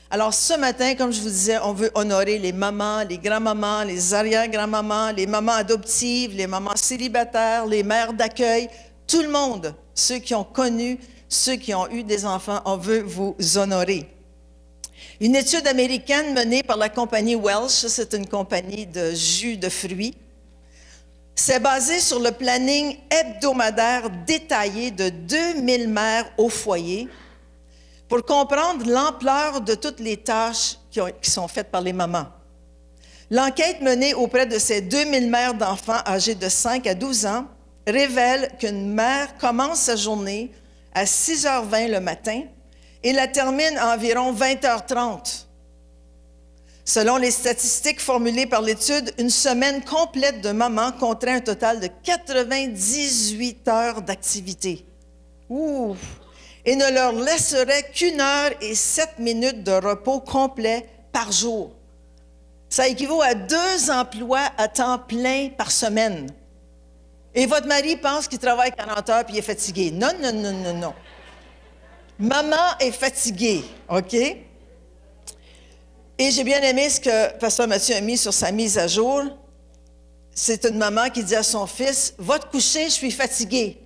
Alors, ce matin, comme je vous disais, on veut honorer les mamans, les grands-mamans, les arrière-grands-mamans, les mamans adoptives, les mamans célibataires, les mères d'accueil, tout le monde, ceux qui ont connu, ceux qui ont eu des enfants, on veut vous honorer. Une étude américaine menée par la compagnie Welch, c'est une compagnie de jus de fruits, s'est basée sur le planning hebdomadaire détaillé de 2000 mères au foyer pour comprendre l'ampleur de toutes les tâches qui sont faites par les mamans. L'enquête menée auprès de ces 2000 mères d'enfants âgés de 5 à 12 ans révèle qu'une mère commence sa journée à 6h20 le matin et la termine à environ 20h30. Selon les statistiques formulées par l'étude, une semaine complète de maman compterait un total de 98 heures d'activité. Ouh! Et ne leur laisserait qu'1 heure et 7 minutes de repos complet par jour. Ça équivaut à 2 emplois à temps plein par semaine. Et votre mari pense qu'il travaille 40 heures puis il est fatigué. Non, non, non, non, non. Maman est fatiguée, OK? Et j'ai bien aimé ce que Pasteur Mathieu a mis sur sa mise à jour. C'est une maman qui dit à son fils, « Va te coucher, je suis fatiguée. »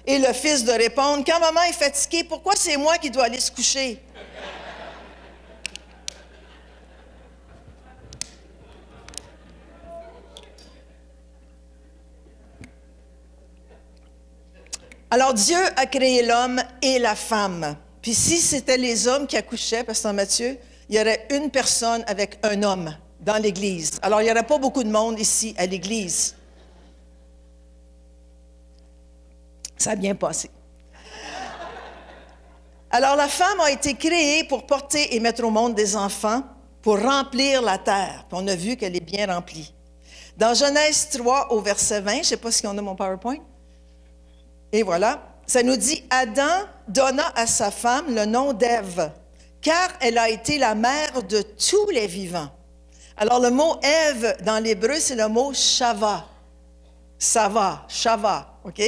Et le fils de répondre, « Quand maman est fatiguée, pourquoi c'est moi qui dois aller se coucher? » Alors, Dieu a créé l'homme et la femme. Puis si c'était les hommes qui accouchaient, Pasteur Mathieu, il y aurait une personne avec un homme dans l'Église. Alors, il n'y aurait pas beaucoup de monde ici à l'Église. Ça a bien passé. Alors, la femme a été créée pour porter et mettre au monde des enfants, pour remplir la terre. Puis on a vu qu'elle est bien remplie. Dans Genèse 3, au verset 20, je ne sais pas si on a mon PowerPoint. Et voilà, ça nous dit, Adam donna à sa femme le nom d'Ève, car elle a été la mère de tous les vivants. Alors, le mot Ève dans l'hébreu, c'est le mot Shava. Shava, OK?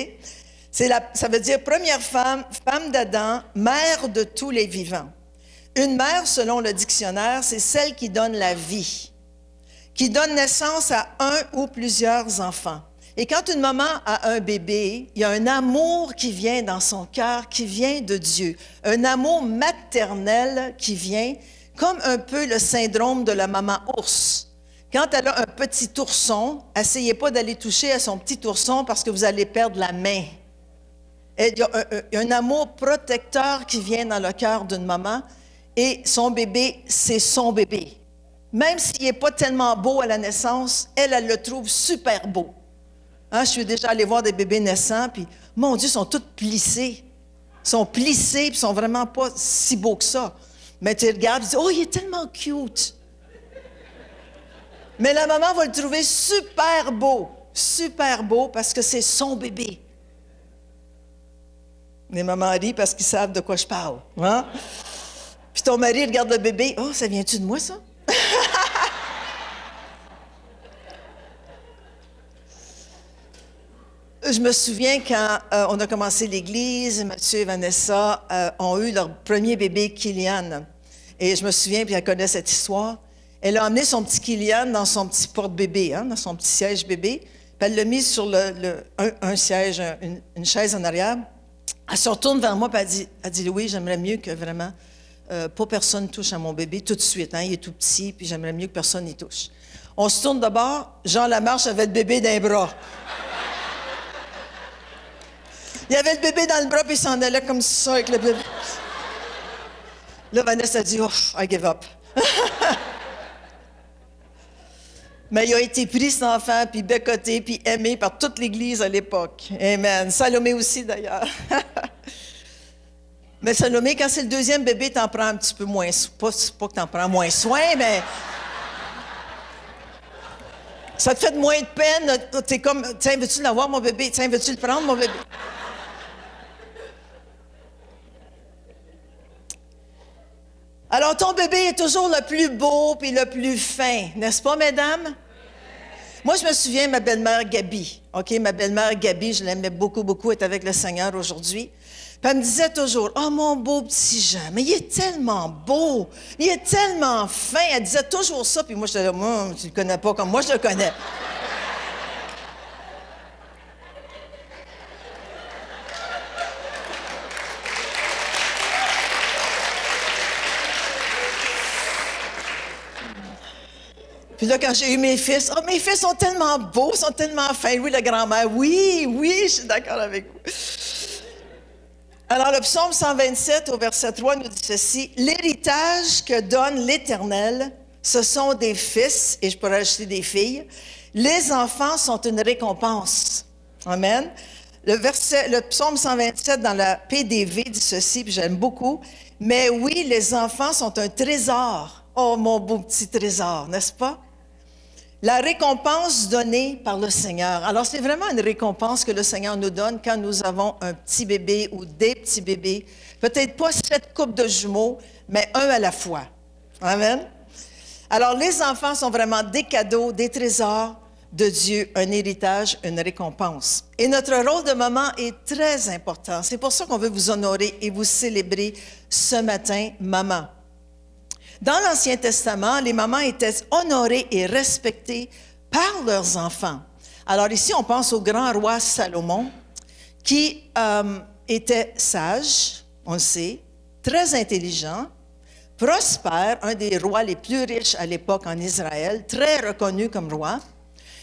Ça veut dire première femme, femme d'Adam, mère de tous les vivants. Une mère, selon le dictionnaire, c'est celle qui donne la vie, qui donne naissance à un ou plusieurs enfants. Et quand une maman a un bébé, il y a un amour qui vient dans son cœur, qui vient de Dieu. Un amour maternel qui vient, comme un peu le syndrome de la maman ours. Quand elle a un petit ourson, essayez pas d'aller toucher à son petit ourson parce que vous allez perdre la main. Il y a un amour protecteur qui vient dans le cœur d'une maman et son bébé, c'est son bébé. Même s'il n'est pas tellement beau à la naissance, elle le trouve super beau. Hein, je suis déjà allée voir des bébés naissants, puis mon Dieu, ils sont tous plissés. Ils sont plissés, puis ils sont vraiment pas si beaux que ça. Mais tu regardes, tu dis, oh, il est tellement cute. Mais la maman va le trouver super beau, parce que c'est son bébé. Les mamans rient parce qu'ils savent de quoi je parle. Hein? Puis ton mari regarde le bébé, oh, ça vient-tu de moi, ça? Je me souviens quand on a commencé l'Église, Mathieu et Vanessa ont eu leur premier bébé, Kylian. Et je me souviens, puis elle connaît cette histoire, elle a emmené son petit Kylian dans son petit porte-bébé, hein, dans son petit siège bébé, puis elle l'a mis sur un siège, une chaise en arrière. Elle se retourne vers moi, puis elle dit, Louis, j'aimerais mieux que vraiment pas personne touche à mon bébé tout de suite. Hein, il est tout petit, puis j'aimerais mieux que personne y touche. On se tourne d'abord, Jean Lamarche avait le bébé dans les bras. Il y avait le bébé dans le bras, puis il s'en allait comme ça avec le bébé. Là, Vanessa a dit, oh, I give up. Mais il a été pris, cet enfant, puis bécoté, puis aimé par toute l'Église à l'époque. Amen. Salomé aussi, d'ailleurs. Mais Salomé, quand c'est le deuxième bébé, t'en prends un petit peu moins. Pas que t'en prends moins soin, mais... Ça te fait de moins de peine. T'es comme, tiens, veux-tu l'avoir, mon bébé? Tiens, veux-tu le prendre, mon bébé? Alors, ton bébé est toujours le plus beau puis le plus fin, n'est-ce pas, mesdames? Moi, je me souviens de ma belle-mère Gabi. OK, ma belle-mère Gabi, je l'aimais beaucoup, beaucoup, elle est avec le Seigneur aujourd'hui. Puis elle me disait toujours, « Oh, mon beau petit Jean, mais il est tellement beau, il est tellement fin. » Elle disait toujours ça, puis moi, j'étais là, « Moi, tu le connais pas comme moi, je le connais. » Puis là, quand j'ai eu mes fils, « Oh, mes fils sont tellement beaux, sont tellement fins. » Oui, la grand-mère, « Oui, oui, je suis d'accord avec vous. » Alors, le psaume 127 au verset 3 nous dit ceci, « L'héritage que donne l'Éternel, ce sont des fils, et je pourrais ajouter des filles. Les enfants sont une récompense. » Amen. Le psaume 127 dans la PDV dit ceci, puis j'aime beaucoup, « Mais oui, les enfants sont un trésor. Oh, mon beau petit trésor, n'est-ce pas? » La récompense donnée par le Seigneur. Alors, c'est vraiment une récompense que le Seigneur nous donne quand nous avons un petit bébé ou des petits bébés. Peut-être pas 7 couples de jumeaux, mais un à la fois. Amen. Alors, les enfants sont vraiment des cadeaux, des trésors de Dieu, un héritage, une récompense. Et notre rôle de maman est très important. C'est pour ça qu'on veut vous honorer et vous célébrer ce matin, maman. Dans l'Ancien Testament, les mamans étaient honorées et respectées par leurs enfants. Alors ici, on pense au grand roi Salomon, qui était sage, on le sait, très intelligent, prospère, un des rois les plus riches à l'époque en Israël, très reconnu comme roi,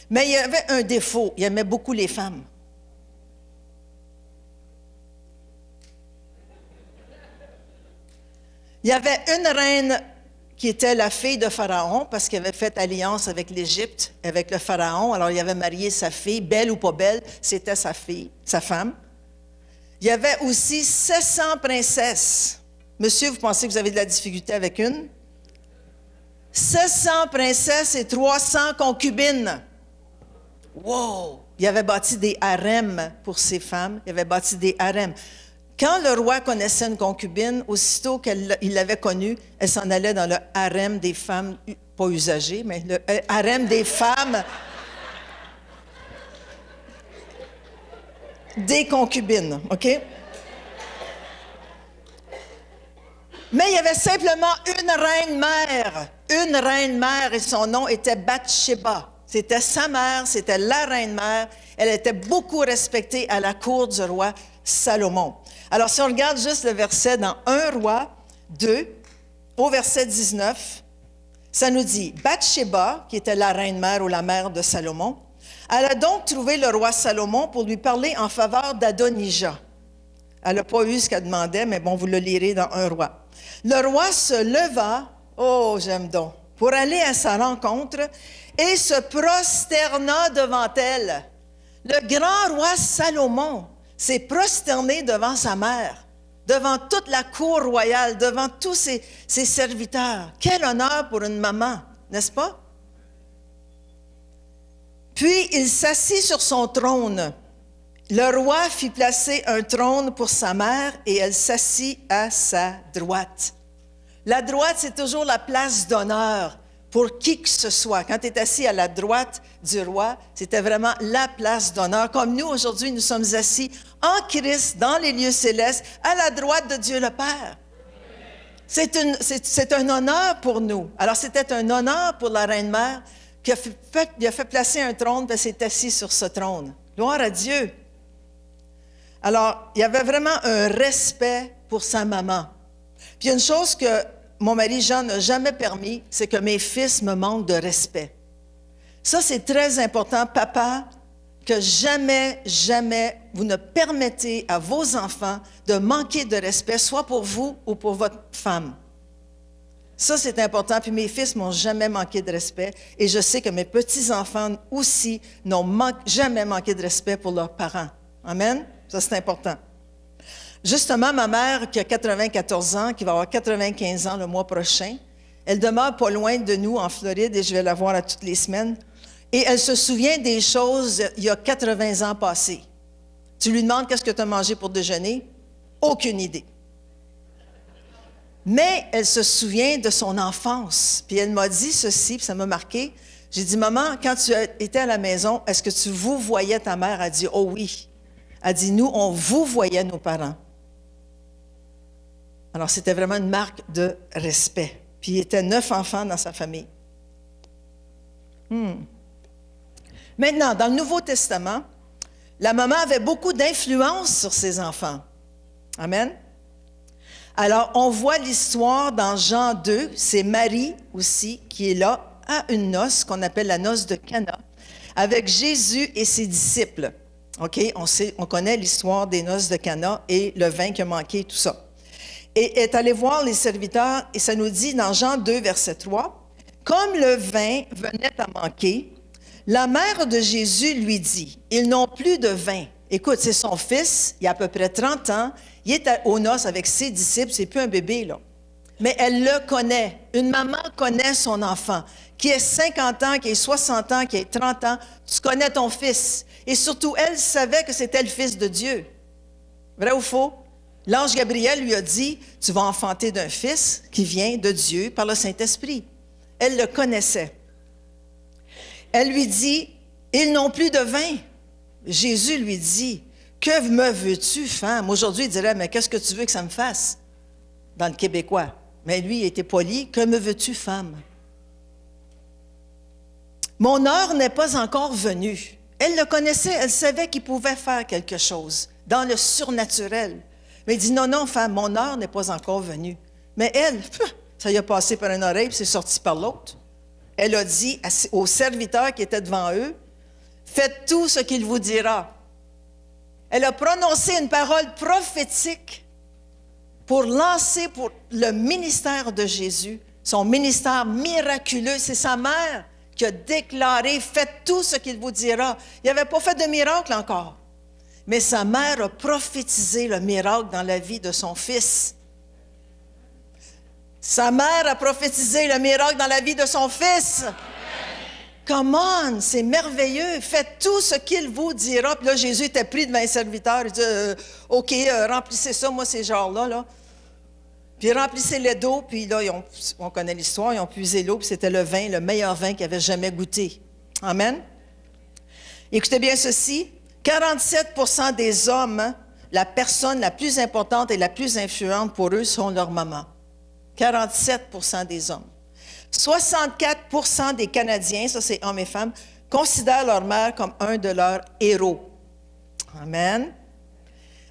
mais il avait un défaut, il aimait beaucoup les femmes. Il y avait une reine qui était la fille de Pharaon, parce qu'il avait fait alliance avec l'Égypte, avec le Pharaon. Alors, il avait marié sa fille, belle ou pas belle, c'était sa fille, sa femme. Il y avait aussi 700 princesses. Monsieur, vous pensez que vous avez de la difficulté avec une? 700 princesses et 300 concubines. Wow! Il avait bâti des harems pour ses femmes. Il avait bâti des harems. Quand le roi connaissait une concubine, aussitôt qu'il l'avait connue, elle s'en allait dans le harem des femmes, pas usagées, mais le harem des femmes, des concubines, OK? Mais il y avait simplement une reine mère, et son nom était Bathsheba. C'était sa mère, c'était la reine mère. Elle était beaucoup respectée à la cour du roi Salomon. Alors, si on regarde juste le verset dans 1 Roi 2, au verset 19, ça nous dit, Bathsheba, qui était la reine-mère ou la mère de Salomon, elle a donc trouvé le roi Salomon pour lui parler en faveur d'Adonijah. Elle n'a pas eu ce qu'elle demandait, mais bon, vous le lirez dans 1 Roi. Le roi se leva, oh, j'aime donc, pour aller à sa rencontre et se prosterna devant elle. Le grand roi Salomon s'est prosterné devant sa mère, devant toute la cour royale, devant tous ses serviteurs. Quel honneur pour une maman, n'est-ce pas? Puis il s'assit sur son trône. Le roi fit placer un trône pour sa mère et elle s'assit à sa droite. La droite, c'est toujours la place d'honneur pour qui que ce soit. Quand tu es assis à la droite du roi, c'était vraiment la place d'honneur. Comme nous, aujourd'hui, nous sommes assis en Christ, dans les lieux célestes, à la droite de Dieu le Père. C'est un honneur pour nous. Alors, c'était un honneur pour la Reine-Mère qui a fait placer un trône, puis elle s'est assise sur ce trône. Gloire à Dieu. Alors, il y avait vraiment un respect pour sa maman. Puis, il y a une chose que mon mari Jean n'a jamais permis, c'est que mes fils me manquent de respect. Ça, c'est très important, papa, que jamais, jamais vous ne permettez à vos enfants de manquer de respect, soit pour vous ou pour votre femme. Ça, c'est important. Puis mes fils m'ont jamais manqué de respect. Et je sais que mes petits-enfants aussi n'ont jamais manqué de respect pour leurs parents. Amen? Ça, c'est important. Justement, ma mère, qui a 94 ans, qui va avoir 95 ans le mois prochain, elle demeure pas loin de nous en Floride et je vais la voir à toutes les semaines. Et elle se souvient des choses il y a 80 ans passés. Tu lui demandes qu'est-ce que tu as mangé pour déjeuner? Aucune idée. Mais elle se souvient de son enfance. Puis elle m'a dit ceci, puis ça m'a marqué. J'ai dit, maman, quand tu étais à la maison, est-ce que tu vous voyais ta mère? Elle a dit, oh oui. Elle dit, nous, on vous voyait nos parents. Alors, c'était vraiment une marque de respect. Puis, il était 9 enfants dans sa famille. Maintenant, dans le Nouveau Testament, la maman avait beaucoup d'influence sur ses enfants. Amen. Alors, on voit l'histoire dans Jean 2, c'est Marie aussi qui est là à une noce qu'on appelle la noce de Cana, avec Jésus et ses disciples. OK? On connaît l'histoire des noces de Cana et le vin qui a manqué, tout ça. Et est allé voir les serviteurs, et ça nous dit dans Jean 2, verset 3, « Comme le vin venait à manquer, la mère de Jésus lui dit, « Ils n'ont plus de vin. » Écoute, c'est son fils, il a à peu près 30 ans, il est aux noces avec ses disciples, c'est plus un bébé, là. Mais elle le connaît. Une maman connaît son enfant, qui ait 50 ans, qui ait 60 ans, qui ait 30 ans, tu connais ton fils. Et surtout, elle savait que c'était le fils de Dieu. Vrai ou faux? L'ange Gabriel lui a dit, « Tu vas enfanter d'un fils qui vient de Dieu par le Saint-Esprit. » Elle le connaissait. Elle lui dit, « Ils n'ont plus de vin. » Jésus lui dit, « Que me veux-tu, femme? » Aujourd'hui, il dirait, « Mais qu'est-ce que tu veux que ça me fasse? » Dans le québécois. Mais lui, il était poli, « Que me veux-tu, femme? » Mon heure n'est pas encore venue. Elle le connaissait, elle savait qu'il pouvait faire quelque chose dans le surnaturel. Mais il dit, non, non, femme, mon heure n'est pas encore venue. Mais elle, ça y a passé par une oreille, puis c'est sorti par l'autre. Elle a dit aux serviteurs qui étaient devant eux, faites tout ce qu'il vous dira. Elle a prononcé une parole prophétique pour lancer pour le ministère de Jésus, son ministère miraculeux. C'est sa mère qui a déclaré, faites tout ce qu'il vous dira. Il n'avait pas fait de miracle encore. Mais sa mère a prophétisé le miracle dans la vie de son fils. Sa mère a prophétisé le miracle dans la vie de son fils. Come on, c'est merveilleux. Faites tout ce qu'il vous dira. Puis là, Jésus était pris devant les serviteurs. Il dit, OK, remplissez ça, moi, ces genres-là. Là. Puis remplissez-les d'eau. Puis là, on connaît l'histoire, ils ont puisé l'eau. Puis c'était le vin, le meilleur vin qu'ils avaient jamais goûté. Amen. Écoutez bien ceci. 47% des hommes, la personne la plus importante et la plus influente pour eux sont leurs mamans. 47% des hommes. 64% des Canadiens, ça c'est hommes et femmes, considèrent leur mère comme un de leurs héros. Amen.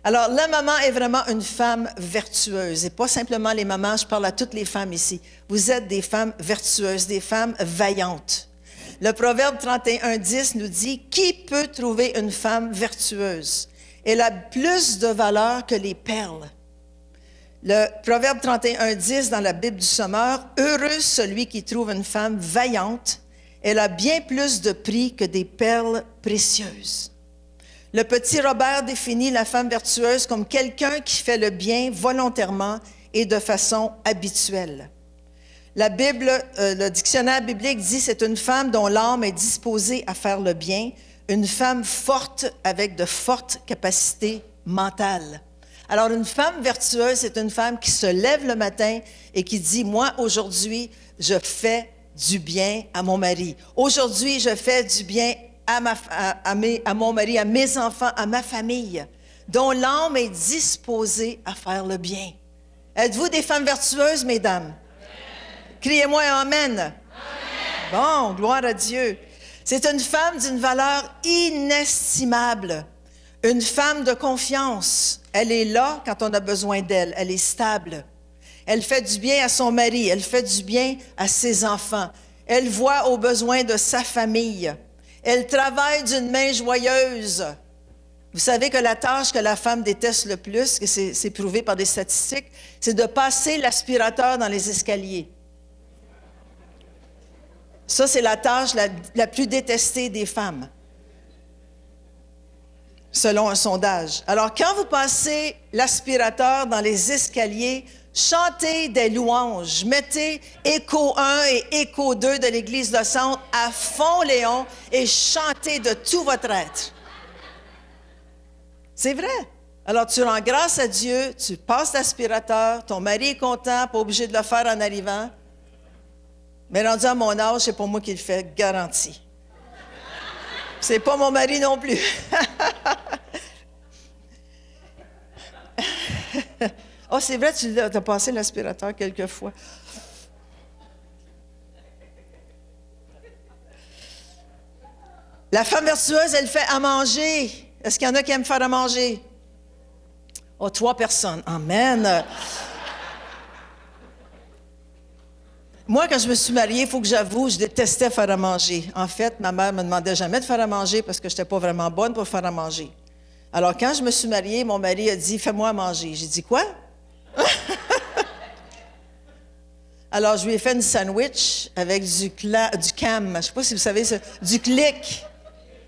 Alors, la maman est vraiment une femme vertueuse. Et pas simplement les mamans, je parle à toutes les femmes ici. Vous êtes des femmes vertueuses, des femmes vaillantes. Le Proverbe 31:10 nous dit, « Qui peut trouver une femme vertueuse? Elle a plus de valeur que les perles. » Le Proverbe 31:10 dans la Bible du Sommeur, « Heureux celui qui trouve une femme vaillante, elle a bien plus de prix que des perles précieuses. » Le petit Robert définit la femme vertueuse comme quelqu'un qui fait le bien volontairement et de façon habituelle. La Bible, le dictionnaire biblique dit, c'est une femme dont l'âme est disposée à faire le bien, une femme forte avec de fortes capacités mentales. Alors, une femme vertueuse, c'est une femme qui se lève le matin et qui dit, moi, aujourd'hui, je fais du bien à mon mari. Aujourd'hui, je fais du bien à mon mari, à mes enfants, à ma famille, dont l'âme est disposée à faire le bien. Êtes-vous des femmes vertueuses, mesdames? Criez-moi Amen. Amen. Bon, gloire à Dieu. C'est une femme d'une valeur inestimable, une femme de confiance. Elle est là quand on a besoin d'elle. Elle est stable. Elle fait du bien à son mari. Elle fait du bien à ses enfants. Elle voit aux besoins de sa famille. Elle travaille d'une main joyeuse. Vous savez que la tâche que la femme déteste le plus, que c'est prouvé par des statistiques, c'est de passer l'aspirateur dans les escaliers. Ça, c'est la tâche la plus détestée des femmes, selon un sondage. Alors, quand vous passez l'aspirateur dans les escaliers, chantez des louanges. Mettez Écho 1 et Écho 2 de l'Église de Centre à fond, Léon, et chantez de tout votre être. C'est vrai. Alors, tu rends grâce à Dieu, tu passes l'aspirateur, ton mari est content, pas obligé de le faire en arrivant. Mais rendu à mon âge, c'est pas moi qui le fais, garanti. C'est pas mon mari non plus. Oh, c'est vrai, tu as passé l'aspirateur quelques fois. La femme vertueuse, elle fait à manger. Est-ce qu'il y en a qui aiment faire à manger? Oh, 3 personnes. Amen. Moi, quand je me suis mariée, il faut que j'avoue, je détestais faire à manger. En fait, ma mère me demandait jamais de faire à manger parce que je n'étais pas vraiment bonne pour faire à manger. Alors, quand je me suis mariée, mon mari a dit « Fais-moi à manger ». J'ai dit « Quoi? » Alors, je lui ai fait une sandwich avec du cam, je ne sais pas si vous savez, du clic.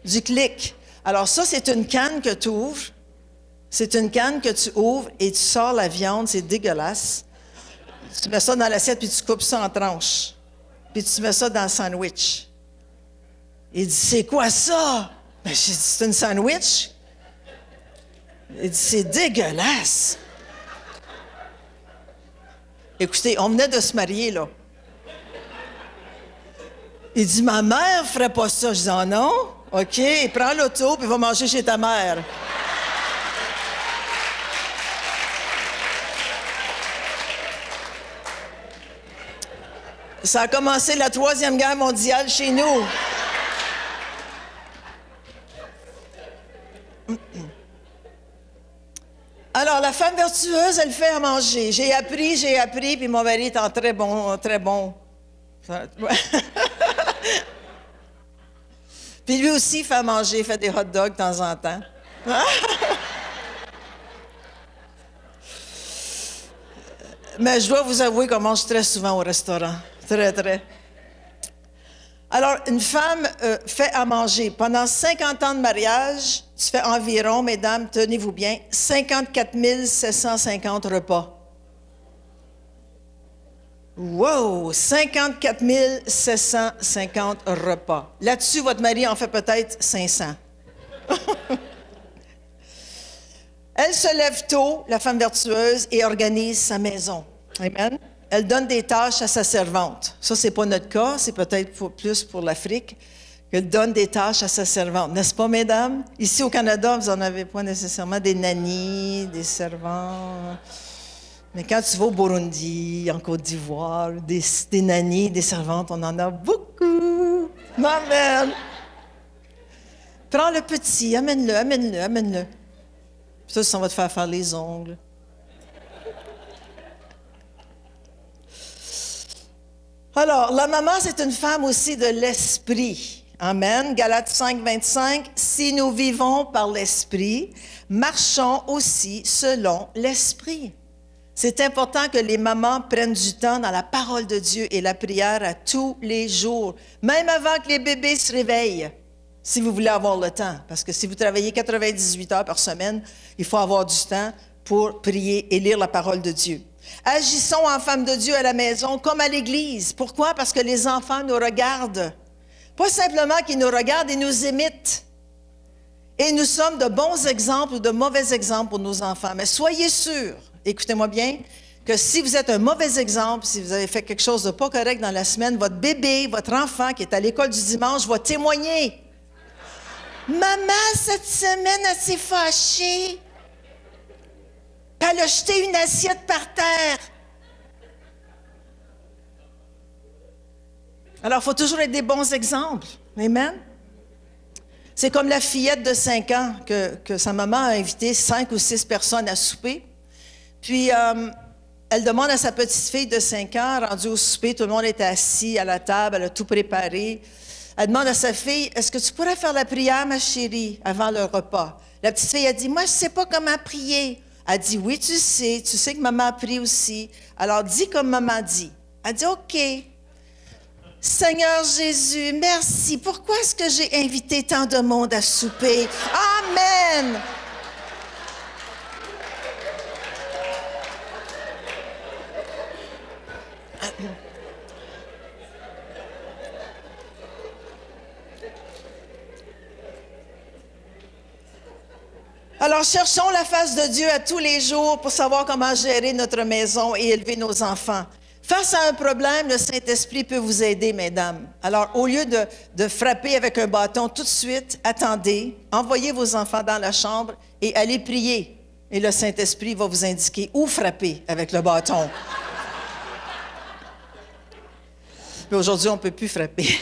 Du clic. Alors, ça, c'est une canne que tu ouvres. C'est une canne que tu ouvres et tu sors la viande, c'est dégueulasse. Tu mets ça dans l'assiette, puis tu coupes ça en tranches. Puis tu mets ça dans le sandwich. Il dit, c'est quoi ça? Ben, j'ai dit, c'est une sandwich. Il dit, c'est dégueulasse. Écoutez, on venait de se marier, là. Il dit, ma mère ferait pas ça. Je dis, oh non? OK, prends l'auto, puis va manger chez ta mère. Ça a commencé la 3e guerre mondiale chez nous. Alors, la femme vertueuse, elle fait à manger. J'ai appris, puis mon mari est en très bon. Puis lui aussi fait à manger, il fait des hot dogs de temps en temps. Mais je dois vous avouer qu'on mange très souvent au restaurant. Très, très. Alors, une femme fait à manger. Pendant 50 ans de mariage, tu fais environ, mesdames, tenez-vous bien, 54 750 repas. Wow! 54 750 repas. Là-dessus, votre mari en fait peut-être 500. Elle se lève tôt, la femme vertueuse, et organise sa maison. Amen. Elle donne des tâches à sa servante. Ça, ce n'est pas notre cas, c'est peut-être plus pour l'Afrique, qu'elle donne des tâches à sa servante. N'est-ce pas, mesdames? Ici, au Canada, vous n'en avez pas nécessairement des nannies, des servants. Mais quand tu vas au Burundi, en Côte d'Ivoire, des nannies, des servantes, on en a beaucoup. Amen. Prends le petit, amène-le. Puis ça va te faire les ongles. Alors, la maman, c'est une femme aussi de l'esprit. Amen. Galates 5, 25. Si nous vivons par l'esprit, marchons aussi selon l'esprit. C'est important que les mamans prennent du temps dans la parole de Dieu et la prière à tous les jours, même avant que les bébés se réveillent, si vous voulez avoir le temps. Parce que si vous travaillez 98 heures par semaine, il faut avoir du temps pour prier et lire la parole de Dieu. Agissons en femmes de Dieu à la maison comme à l'église. Pourquoi? Parce que les enfants nous regardent. Pas simplement qu'ils nous regardent, ils nous imitent. Et nous sommes de bons exemples ou de mauvais exemples pour nos enfants. Mais soyez sûrs, écoutez-moi bien, que si vous êtes un mauvais exemple, si vous avez fait quelque chose de pas correct dans la semaine, votre bébé, votre enfant qui est à l'école du dimanche va témoigner. Maman, cette semaine, elle s'est fâchée. Elle a jeté une assiette par terre. Alors, il faut toujours être des bons exemples. Amen. C'est comme la fillette de 5 ans que sa maman a invité 5 ou 6 personnes à souper. Puis, elle demande à sa petite-fille de 5 ans, rendue au souper, tout le monde était assis à la table, elle a tout préparé. Elle demande à sa fille, « Est-ce que tu pourrais faire la prière, ma chérie, avant le repas? » La petite fille a dit, « Moi, je ne sais pas comment prier. » Elle dit, « Oui, tu sais que maman a prié aussi. Alors, dis comme maman dit. » Elle dit, « OK. Seigneur Jésus, merci. Pourquoi est-ce que j'ai invité tant de monde à souper? Amen. » Alors, cherchons la face de Dieu à tous les jours pour savoir comment gérer notre maison et élever nos enfants. Face à un problème, le Saint-Esprit peut vous aider, mesdames. Alors, au lieu de frapper avec un bâton tout de suite, attendez, envoyez vos enfants dans la chambre et allez prier. Et le Saint-Esprit va vous indiquer où frapper avec le bâton. Mais aujourd'hui, on ne peut plus frapper.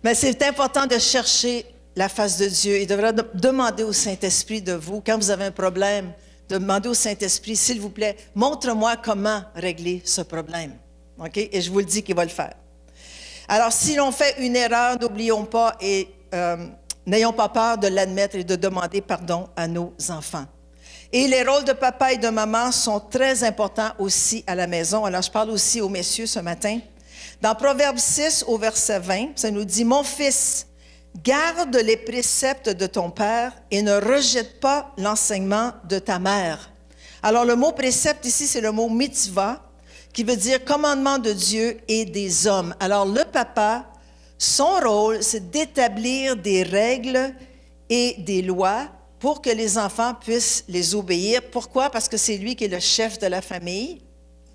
Mais c'est important de chercher la face de Dieu et de demander au Saint-Esprit de vous, quand vous avez un problème, de demander au Saint-Esprit, s'il vous plaît, montre-moi comment régler ce problème. OK? Et je vous le dis qu'il va le faire. Alors, si l'on fait une erreur, n'oublions pas et n'ayons pas peur de l'admettre et de demander pardon à nos enfants. Et les rôles de papa et de maman sont très importants aussi à la maison. Alors, je parle aussi aux messieurs ce matin. Dans Proverbe 6, au verset 20, ça nous dit « Mon fils, garde les préceptes de ton père et ne rejette pas l'enseignement de ta mère. » Alors, le mot précepte ici, c'est le mot mitzvah, qui veut dire commandement de Dieu et des hommes. Alors, le papa, son rôle, c'est d'établir des règles et des lois pour que les enfants puissent les obéir. Pourquoi? Parce que c'est lui qui est le chef de la famille.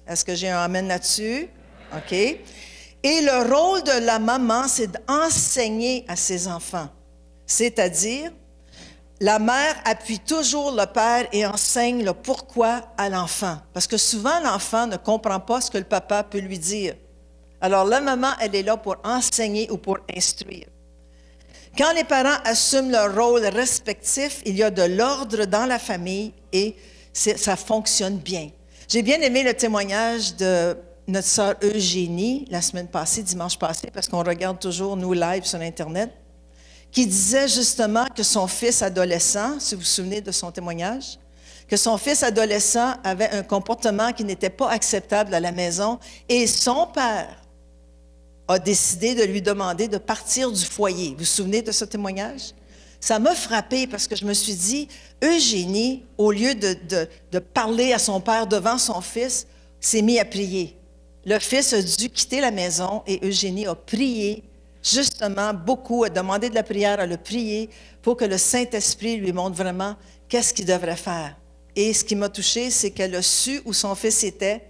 Est-ce que j'ai un amen là-dessus? OK. Et le rôle de la maman, c'est d'enseigner à ses enfants. C'est-à-dire, la mère appuie toujours le père et enseigne le pourquoi à l'enfant. Parce que souvent, l'enfant ne comprend pas ce que le papa peut lui dire. Alors, la maman, elle est là pour enseigner ou pour instruire. Quand les parents assument leur rôle respectif, il y a de l'ordre dans la famille et ça fonctionne bien. J'ai bien aimé le témoignage de notre sœur Eugénie la semaine passée, dimanche passé, parce qu'on regarde toujours nous live sur Internet, qui disait justement que son fils adolescent, si vous vous souvenez de son témoignage, que son fils adolescent avait un comportement qui n'était pas acceptable à la maison et son père a décidé de lui demander de partir du foyer. Vous vous souvenez de ce témoignage? Ça m'a frappée parce que je me suis dit, Eugénie, au lieu de parler à son père devant son fils, s'est mis à prier. Le fils a dû quitter la maison et Eugénie a prié, justement, beaucoup, a demandé de la prière, à le prier pour que le Saint-Esprit lui montre vraiment qu'est-ce qu'il devrait faire. Et ce qui m'a touchée, c'est qu'elle a su où son fils était.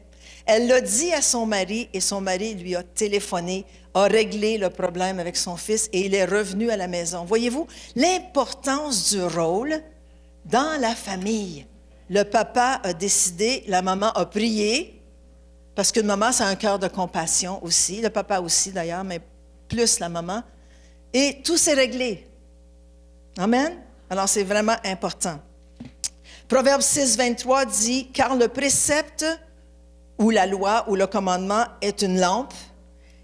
Elle l'a dit à son mari et son mari lui a téléphoné, a réglé le problème avec son fils et il est revenu à la maison. Voyez-vous l'importance du rôle dans la famille. Le papa a décidé, la maman a prié, parce qu'une maman, c'est un cœur de compassion aussi, le papa aussi d'ailleurs, mais plus la maman, et tout s'est réglé. Amen? Alors, c'est vraiment important. Proverbe 6, 23 dit « Car le précepte ou la loi ou le commandement est une lampe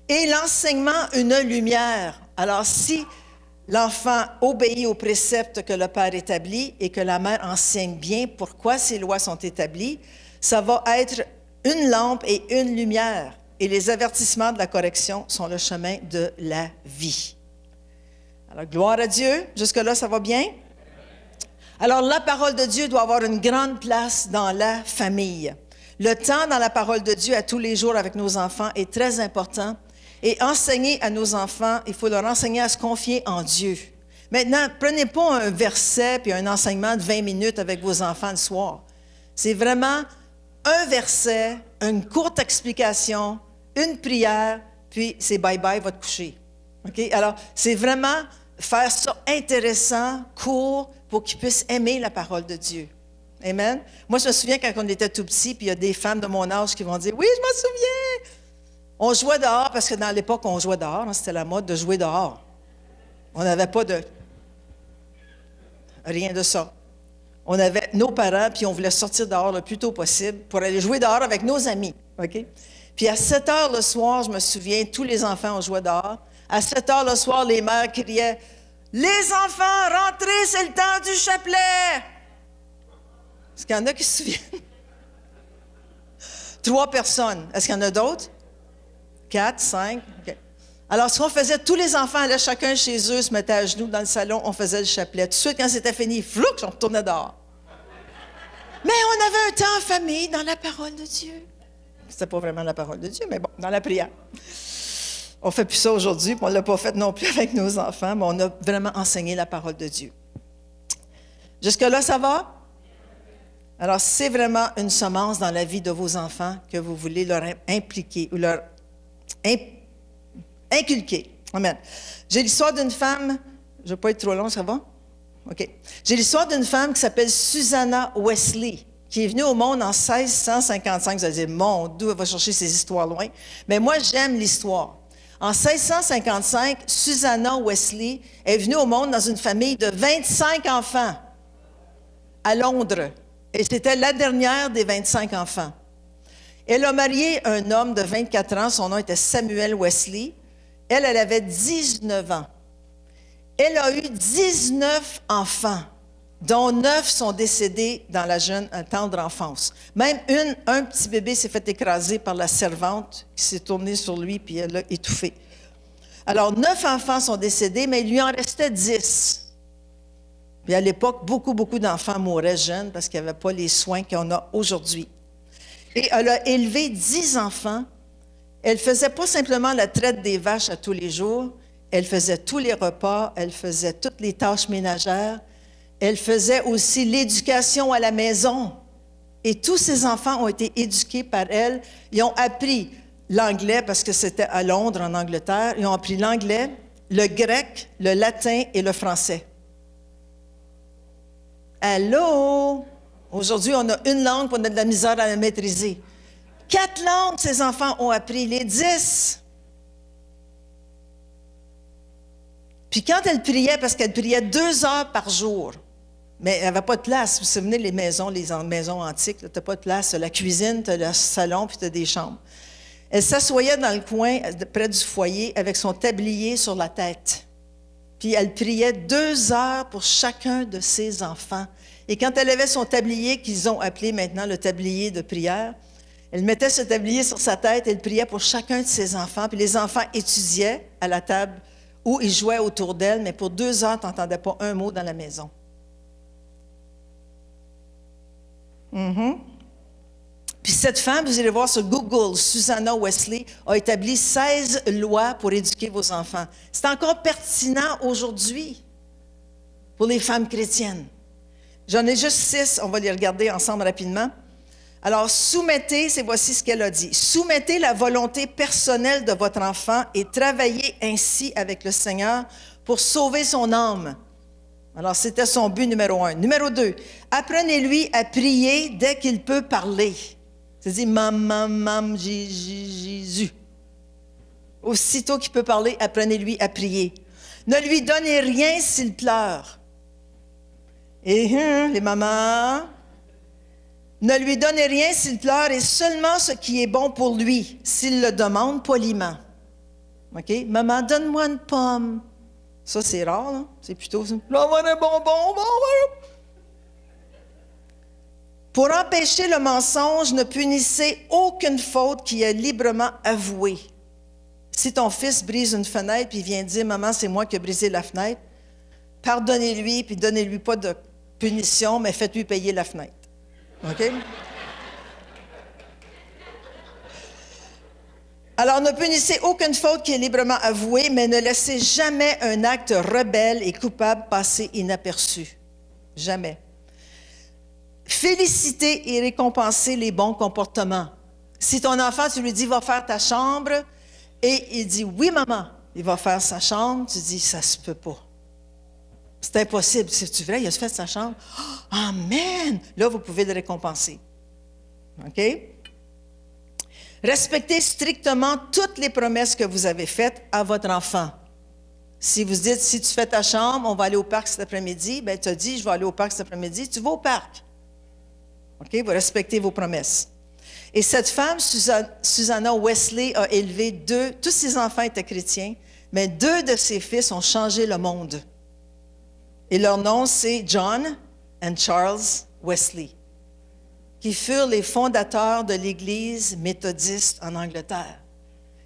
et l'enseignement une lumière. » Alors, si l'enfant obéit aux préceptes que le père établit et que la mère enseigne bien pourquoi ces lois sont établies, ça va être une lampe et une lumière. Et les avertissements de la correction sont le chemin de la vie. Alors, gloire à Dieu. Jusque-là, ça va bien? Alors, la parole de Dieu doit avoir une grande place dans la famille. Le temps dans la parole de Dieu à tous les jours avec nos enfants est très important. Et enseigner à nos enfants, il faut leur enseigner à se confier en Dieu. Maintenant, prenez pas un verset puis un enseignement de 20 minutes avec vos enfants le soir. C'est vraiment un verset, une courte explication, une prière, puis c'est bye-bye, va te coucher. OK? Alors, c'est vraiment faire ça intéressant, court, pour qu'ils puissent aimer la parole de Dieu. Amen? Moi, je me souviens quand on était tout petit, puis il y a des femmes de mon âge qui vont dire « Oui, je m'en souviens! » On jouait dehors, parce que dans l'époque, on jouait dehors. Hein, c'était la mode de jouer dehors. On n'avait pas de... rien de ça. On avait nos parents, puis on voulait sortir dehors le plus tôt possible pour aller jouer dehors avec nos amis. OK? Puis à 7 heures le soir, je me souviens, tous les enfants, on jouait dehors. À 7 heures le soir, les mères criaient « Les enfants, rentrez, c'est le temps du chapelet! » Est-ce qu'il y en a qui se souviennent? 3 personnes. Est-ce qu'il y en a d'autres? 4, 5? OK. Alors, ce qu'on faisait, tous les enfants allaient chacun chez eux, se mettaient à genoux dans le salon, on faisait le chapelet. Tout de suite, quand c'était fini, flouc, on retournait dehors. Mais on avait un temps en famille dans la parole de Dieu. C'était pas vraiment la parole de Dieu, mais bon, dans la prière. On ne fait plus ça aujourd'hui, puis on ne l'a pas fait non plus avec nos enfants, mais on a vraiment enseigné la parole de Dieu. Jusque-là, ça va? Alors, c'est vraiment une semence dans la vie de vos enfants que vous voulez leur impliquer ou leur inculquer. Amen. J'ai l'histoire d'une femme, je ne vais pas être trop long, ça va? OK. J'ai l'histoire d'une femme qui s'appelle Susanna Wesley, qui est venue au monde en 1655. Vous allez dire, mon Dieu, elle va chercher ses histoires loin. Mais moi, j'aime l'histoire. En 1655, Susanna Wesley est venue au monde dans une famille de 25 enfants à Londres. Et c'était la dernière des 25 enfants. Elle a marié un homme de 24 ans. Son nom était Samuel Wesley. Elle avait 19 ans. Elle a eu 19 enfants, dont 9 sont décédés dans la jeune, tendre enfance. Même un petit bébé s'est fait écraser par la servante qui s'est tournée sur lui puis elle l'a étouffé. Alors, 9 enfants sont décédés, mais il lui en restait 10. Puis à l'époque, beaucoup d'enfants mouraient jeunes parce qu'il n'y avait pas les soins qu'on a aujourd'hui. Et elle a élevé 10 enfants. Elle ne faisait pas simplement la traite des vaches à tous les jours. Elle faisait tous les repas, elle faisait toutes les tâches ménagères, elle faisait aussi l'éducation à la maison. Et tous ces enfants ont été éduqués par elle. Ils ont appris l'anglais, parce que c'était à Londres, en Angleterre. Ils ont appris l'anglais, le grec, le latin et le français. Allô? Aujourd'hui, on a une langue, puis on a de la misère à la maîtriser. 4 langues, ces enfants ont appris, les 10. Puis quand elle priait, parce qu'elle priait 2 heures par jour, mais elle n'avait pas de place. Vous vous souvenez, les maisons antiques, tu n'as pas de place. Tu as la cuisine, tu as le salon, puis tu as des chambres. Elle s'assoyait dans le coin, près du foyer, avec son tablier sur la tête. Puis elle priait 2 heures pour chacun de ses enfants. Et quand elle avait son tablier, qu'ils ont appelé maintenant le tablier de prière, elle mettait ce tablier sur sa tête, elle priait pour chacun de ses enfants. Puis les enfants étudiaient à la table où ils jouaient autour d'elle, mais pour 2 heures, tu n'entendais pas un mot dans la maison. Puis cette femme, vous irez voir sur Google, Susanna Wesley, a établi 16 lois pour éduquer vos enfants. C'est encore pertinent aujourd'hui pour les femmes chrétiennes. J'en ai juste 6, on va les regarder ensemble rapidement. Alors, voici ce qu'elle a dit. Soumettez la volonté personnelle de votre enfant et travaillez ainsi avec le Seigneur pour sauver son âme. Alors, c'était son but numéro 1. Numéro 2, apprenez-lui à prier dès qu'il peut parler. C'est-à-dire, maman, Jésus. Aussitôt qu'il peut parler, apprenez-lui à prier. Ne lui donnez rien s'il pleure. Et les mamans, ne lui donnez rien s'il pleure et seulement ce qui est bon pour lui, s'il le demande poliment. OK? Maman, donne-moi une pomme. Ça, c'est rare, là. C'est plutôt ça. Là, on a un bonbon. Pour empêcher le mensonge, ne punissez aucune faute qui est librement avouée. Si ton fils brise une fenêtre puis il vient dire, maman, c'est moi qui ai brisé la fenêtre, pardonnez-lui puis donnez-lui pas de punition, mais faites-lui payer la fenêtre. OK? Alors, ne punissez aucune faute qui est librement avouée, mais ne laissez jamais un acte rebelle et coupable passer inaperçu. Jamais. Félicitez et récompensez les bons comportements. Si ton enfant, tu lui dis, va faire ta chambre, et il dit, oui, maman, il va faire sa chambre, tu dis, ça se peut pas. C'est impossible. C'est-tu vrai? Il a fait sa chambre. Oh, amen! Là, vous pouvez le récompenser. OK? Respectez strictement toutes les promesses que vous avez faites à votre enfant. Si vous dites, si tu fais ta chambre, on va aller au parc cet après-midi, bien, tu as dit, je vais aller au parc cet après-midi, tu vas au parc. OK? Vous respectez vos promesses. Et cette femme, Susanna Wesley, a élevé 2, tous ses enfants étaient chrétiens, mais 2 de ses fils ont changé le monde. Et leur nom, c'est John et Charles Wesley, qui furent les fondateurs de l'Église méthodiste en Angleterre.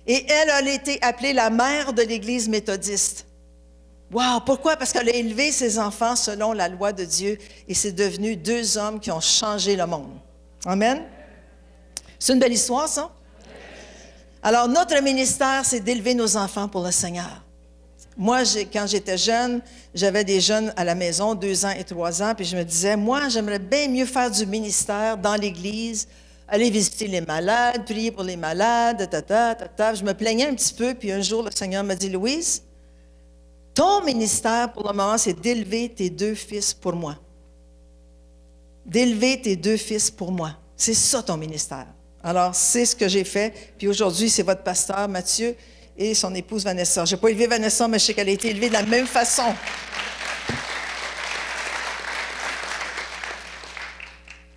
Et elle a été appelée la mère de l'Église méthodiste. Wow! Pourquoi? Parce qu'elle a élevé ses enfants selon la loi de Dieu et c'est devenu 2 hommes qui ont changé le monde. Amen? C'est une belle histoire, ça? Alors, notre ministère, c'est d'élever nos enfants pour le Seigneur. Moi, quand j'étais jeune, j'avais des jeunes à la maison, 2 ans et 3 ans, puis je me disais, moi, j'aimerais bien mieux faire du ministère dans l'Église, aller visiter les malades, prier pour les malades, Je me plaignais un petit peu, puis un jour, le Seigneur m'a dit, Louise, Ton ministère, pour le moment, c'est d'élever tes 2 fils pour moi. D'élever tes 2 fils pour moi. C'est ça ton ministère. Alors, c'est ce que j'ai fait. Puis aujourd'hui, c'est votre pasteur, Mathieu, et son épouse, Vanessa. Je n'ai pas élevé Vanessa, mais je sais qu'elle a été élevée de la même façon.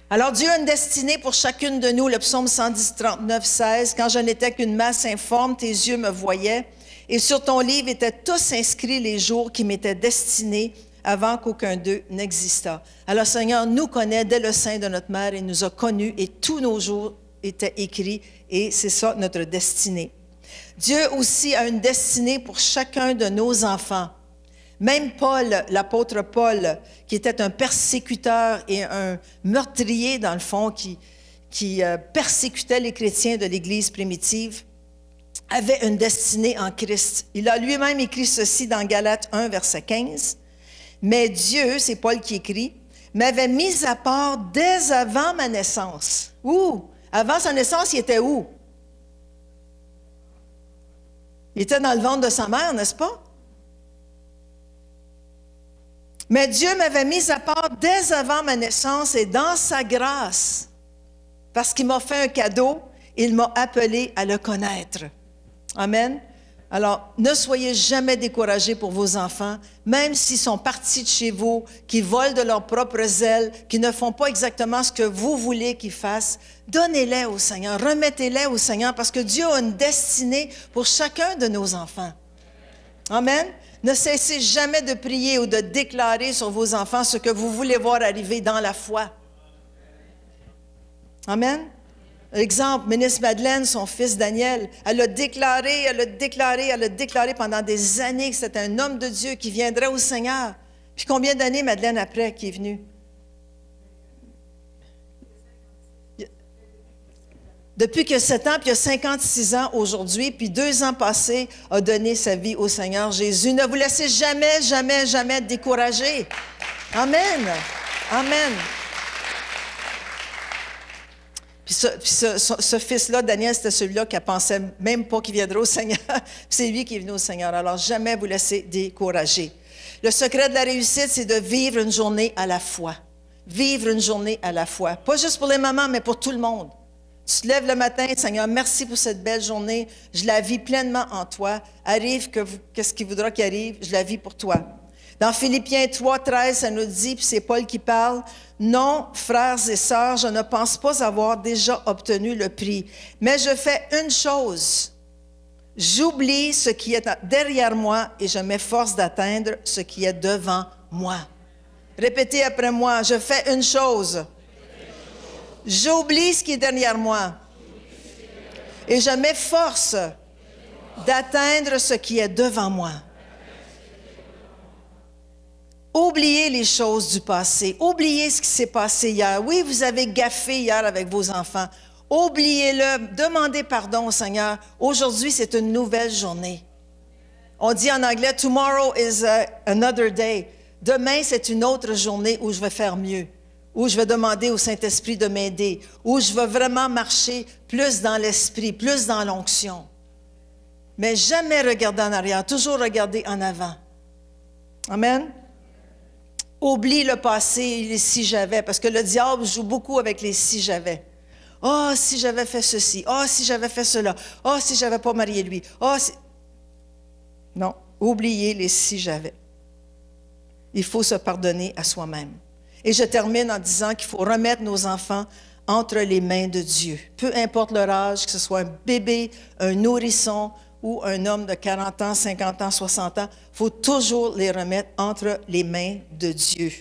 Alors, Dieu a une destinée pour chacune de nous. Le psaume 110, 39, 16. « Quand je n'étais qu'une masse informe, tes yeux me voyaient. Et sur ton livre étaient tous inscrits les jours qui m'étaient destinés avant qu'aucun d'eux n'existât. » Alors, Seigneur nous connaît dès le sein de notre mère et nous a connus et tous nos jours étaient écrits et c'est ça notre destinée. Dieu aussi a une destinée pour chacun de nos enfants. Même Paul, l'apôtre Paul, qui était un persécuteur et un meurtrier, dans le fond, qui persécutait les chrétiens de l'Église primitive, avait une destinée en Christ. Il a lui-même écrit ceci dans Galates 1, verset 15. « Mais Dieu, c'est Paul qui écrit, m'avait mis à part dès avant ma naissance. » Où? Avant sa naissance, il était où? Il était dans le ventre de sa mère, n'est-ce pas? Mais Dieu m'avait mis à part dès avant ma naissance et dans sa grâce, parce qu'il m'a fait un cadeau, il m'a appelé à le connaître. Amen. Alors, ne soyez jamais découragés pour vos enfants, même s'ils sont partis de chez vous, qui volent de leurs propres ailes, qui ne font pas exactement ce que vous voulez qu'ils fassent. Donnez-les au Seigneur, remettez-les au Seigneur, parce que Dieu a une destinée pour chacun de nos enfants. Amen. Ne cessez jamais de prier ou de déclarer sur vos enfants ce que vous voulez voir arriver dans la foi. Amen. Exemple, ministre Madeleine, son fils Daniel, elle a déclaré pendant des années que c'était un homme de Dieu qui viendrait au Seigneur. Puis combien d'années, Madeleine, après, qui est venue? Depuis qu'il a 7 ans, puis il a 56 ans aujourd'hui, puis 2 ans passés, a donné sa vie au Seigneur Jésus. Ne vous laissez jamais, jamais, jamais décourager. Amen. Amen. Puis ce fils-là, Daniel, c'était celui-là qui ne pensait même pas qu'il viendrait au Seigneur. C'est lui qui est venu au Seigneur. Alors, jamais vous laissez décourager. Le secret de la réussite, c'est de vivre une journée à la fois. Vivre une journée à la fois. Pas juste pour les mamans, mais pour tout le monde. Tu te lèves le matin, Seigneur, merci pour cette belle journée. Je la vis pleinement en toi. Arrive qu'est-ce qu'il voudra qu'il arrive, je la vis pour toi. Dans Philippiens 3, 13, ça nous dit, puis c'est Paul qui parle, « Non, frères et sœurs, je ne pense pas avoir déjà obtenu le prix, mais je fais une chose. J'oublie ce qui est derrière moi et je m'efforce d'atteindre ce qui est devant moi. » Répétez après moi, « Je fais une chose. J'oublie ce qui est derrière moi et je m'efforce d'atteindre ce qui est devant moi. » Oubliez les choses du passé. Oubliez ce qui s'est passé hier. Oui, vous avez gaffé hier avec vos enfants. Oubliez-le. Demandez pardon au Seigneur. Aujourd'hui, c'est une nouvelle journée. On dit en anglais, « Tomorrow is another day ». Demain, c'est une autre journée où je vais faire mieux, où je vais demander au Saint-Esprit de m'aider, où je vais vraiment marcher plus dans l'esprit, plus dans l'onction. Mais jamais regarder en arrière, toujours regarder en avant. Amen. Oublie le passé et les si j'avais, parce que le diable joue beaucoup avec les si j'avais. « Oh, si j'avais fait ceci. Oh, si j'avais fait cela. Oh, si j'avais pas marié lui. Oh, si... » Non, oubliez les si j'avais. Il faut se pardonner à soi-même. Et je termine en disant qu'il faut remettre nos enfants entre les mains de Dieu. Peu importe leur âge, que ce soit un bébé, un nourrisson ou un homme de 40 ans, 50 ans, 60 ans, il faut toujours les remettre entre les mains de Dieu.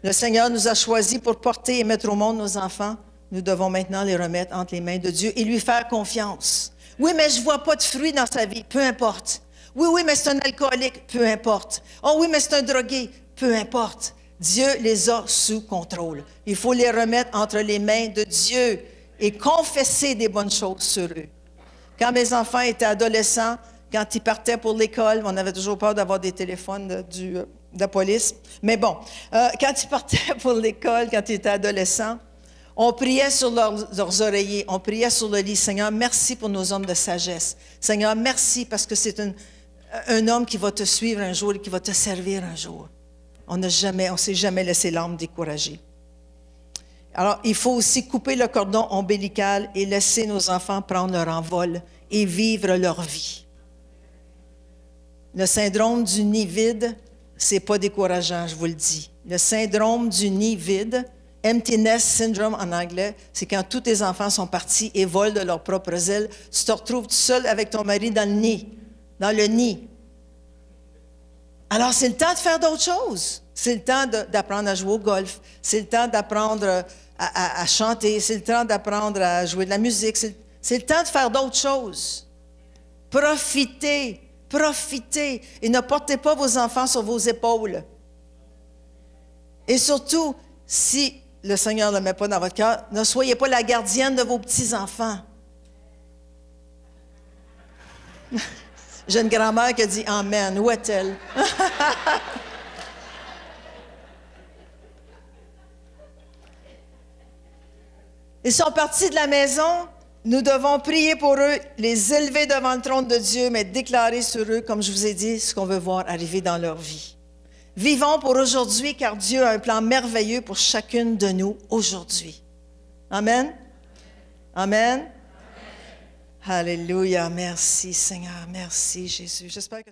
Le Seigneur nous a choisis pour porter et mettre au monde nos enfants. Nous devons maintenant les remettre entre les mains de Dieu et lui faire confiance. Oui, mais je ne vois pas de fruits dans sa vie. Peu importe. Oui, mais c'est un alcoolique. Peu importe. Oh oui, mais c'est un drogué. Peu importe. Dieu les a sous contrôle. Il faut les remettre entre les mains de Dieu et confesser des bonnes choses sur eux. Quand mes enfants étaient adolescents, quand ils partaient pour l'école, on avait toujours peur d'avoir des téléphones de la police. Mais bon, quand ils partaient pour l'école, quand ils étaient adolescents, on priait sur leurs oreillers, on priait sur le lit. Seigneur, merci pour nos hommes de sagesse. Seigneur, merci parce que c'est un homme qui va te suivre un jour et qui va te servir un jour. On ne s'est jamais laissé l'âme découragée. Alors, il faut aussi couper le cordon ombilical et laisser nos enfants prendre leur envol et vivre leur vie. Le syndrome du nid vide, c'est pas décourageant, je vous le dis. Le syndrome du nid vide, empty nest syndrome en anglais, c'est quand tous tes enfants sont partis et volent de leurs propres ailes, tu te retrouves tout seul avec ton mari dans le nid. Alors, c'est le temps de faire d'autres choses. C'est le temps d'apprendre à jouer au golf. C'est le temps d'apprendre à chanter. C'est le temps d'apprendre à jouer de la musique. C'est le temps de faire d'autres choses. Profitez. Et ne portez pas vos enfants sur vos épaules. Et surtout, si le Seigneur ne le met pas dans votre cœur, ne soyez pas la gardienne de vos petits-enfants. J'ai une grand-mère qui a dit « Amen ». Où est-elle? Ils sont partis de la maison. Nous devons prier pour eux, les élever devant le trône de Dieu, mais déclarer sur eux, comme je vous ai dit, ce qu'on veut voir arriver dans leur vie. Vivons pour aujourd'hui, car Dieu a un plan merveilleux pour chacune de nous aujourd'hui. Amen. Amen. Alléluia. Merci Seigneur. Merci Jésus. J'espère que